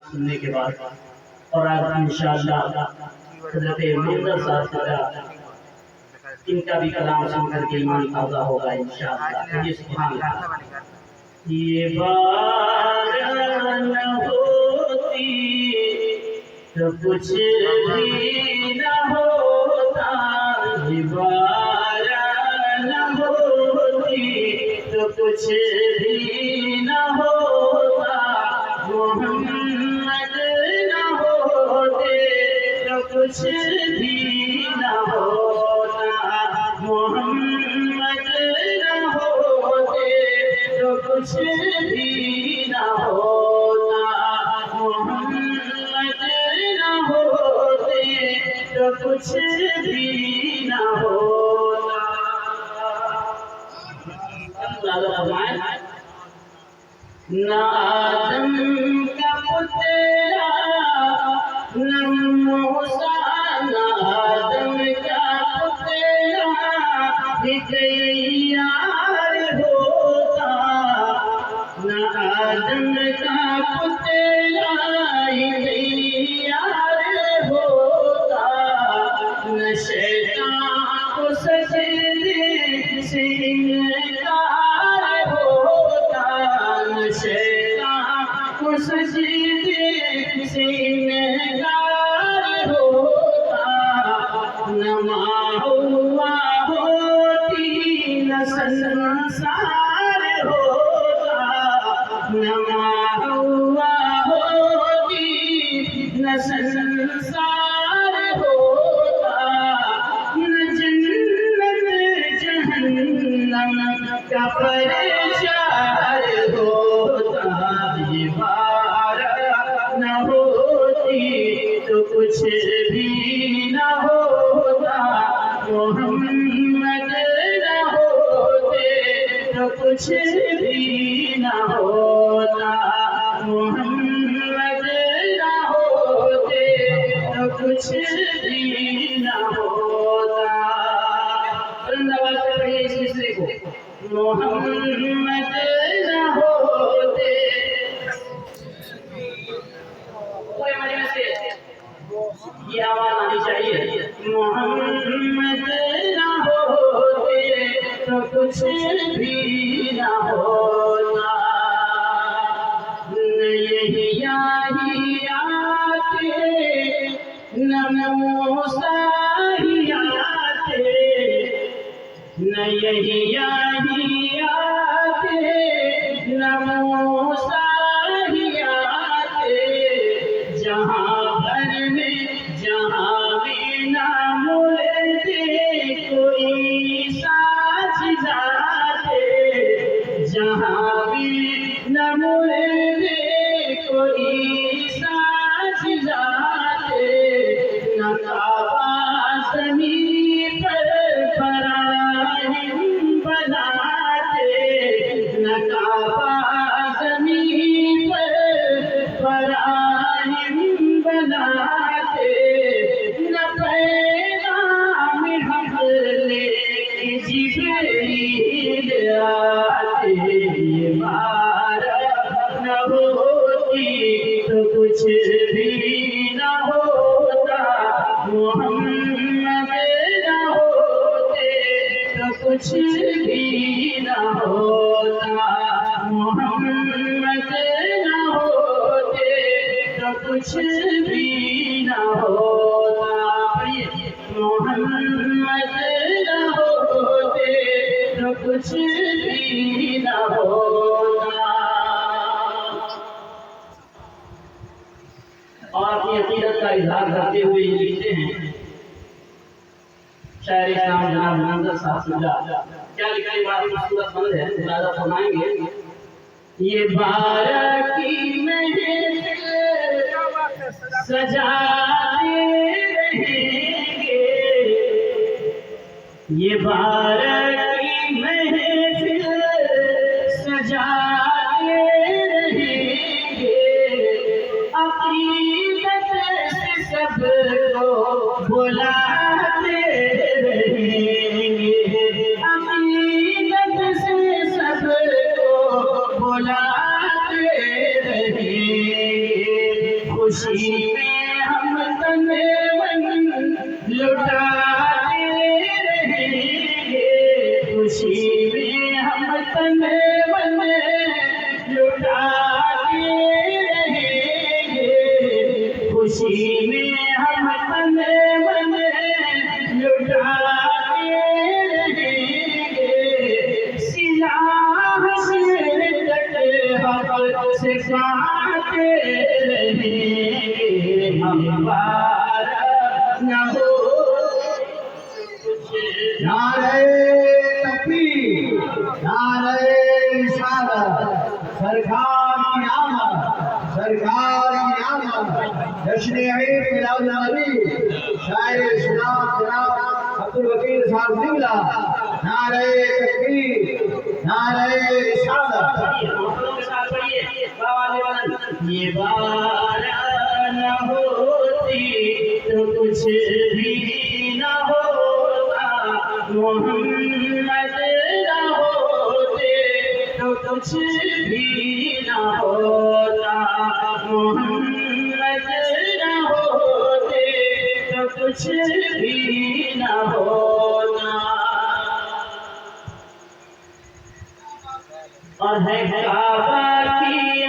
सुनने के बाद और आज इंशाअल्लाह हज़रत मंदर साहब का इनका भी कलाम सुनकर के ईमान ताज़ा होगा इंशाअल्लाह। ये सुभान अल्लाह। ये बात न होती तो कुछ भी न होता, ये बात न होती तो कुछ भी न होता, मोहम्मद न होते तो कुछ भी न होता, मोहम्मद न होते तो कुछ भी न होता, मोहम्मद न होते तो कुछ भी न होता। न आदम का पुतला न मूसा, न आदम का पुतला भी तैयार होता, न आदम का पुतला ही तैयार होता, न शैतान को सजदे से इनकार होता, न शैतान को सजदे से इनकार होता, न माहुआ होती न संसार होता, न माहुआ होती न संसार होता, न जन्नत जहन्नम का परिचार होता, ये बात न होती तो कुछ भी न होता, मोहम्मद न होते तो कुछ भी न होता, मोहम्मद न होते तो कुछ भी न होता। बुलंद आवाज से पढ़िए इस मिसरे को, मोहम्मद न होते, पूरे मजमे से ये आवाज आनी चाहिए, मोहम्मद न होते तो कुछ भी न होता, न यहिया ही आते न मूसा ही आते, न यहिया ही आते न मूसा ही आते, जहाँ भर में जहाँ भी ना मिलते कोई साथ जाते, जहाँ भी न मिलते कोई साथ जाते, न काबा ज़मीन पर फराहिम बनाते, न काबा ज़मीन पर फराहिम बनाते, न पैगाम हक़ लेके जिब्रील आते, ये बात न होती तो कुछ भी न होता, मोहम्मद न होते तो कुछ भी न होता, मोहम्मद न होते तो कुछ भी न होता। पढ़िए, मोहम्मद न होते तो कुछ भी न होता। और अपनी अकीदत का इजहार करते हुए ये लिखते हैं शायर इस्लाम जनाब मंदर साहब, क्या लिखा है? बात खूबसूरत बंद है, मुलाजा फरमाएंगे। ये बारह की महफिल सजाते रहेंगे, ये बारह की महफिल सजाते रहेंगे, अकीदत से सबको बुलाते रहेंगे, अकीदत से सबको बुलाते रहेंगे, खुशी में हम तन मन लुटाते रहेंगे, खुशी में हम तन मन लुटाते रहेंगे, खुशी में हम तन मन लुटाते रहेंगे, सिलाह से हक से बाते रहेंगे, हमारा न हो नारे तकबीर, नारे रिसालत, सरकार की आमद, सरकार की आमद। जश्न ईद मिलाद नबी शायर इस्लाम जनाब अब्दुल वकील साहब निगला। नारे तकबीर, नारे रिसालत। ये बारा न होती तो कुछ भी न होता, मोहम्मद न होते तो कुछ भी न होता, मोहम्मद न होते तो कुछ भी न होता। और है काबा की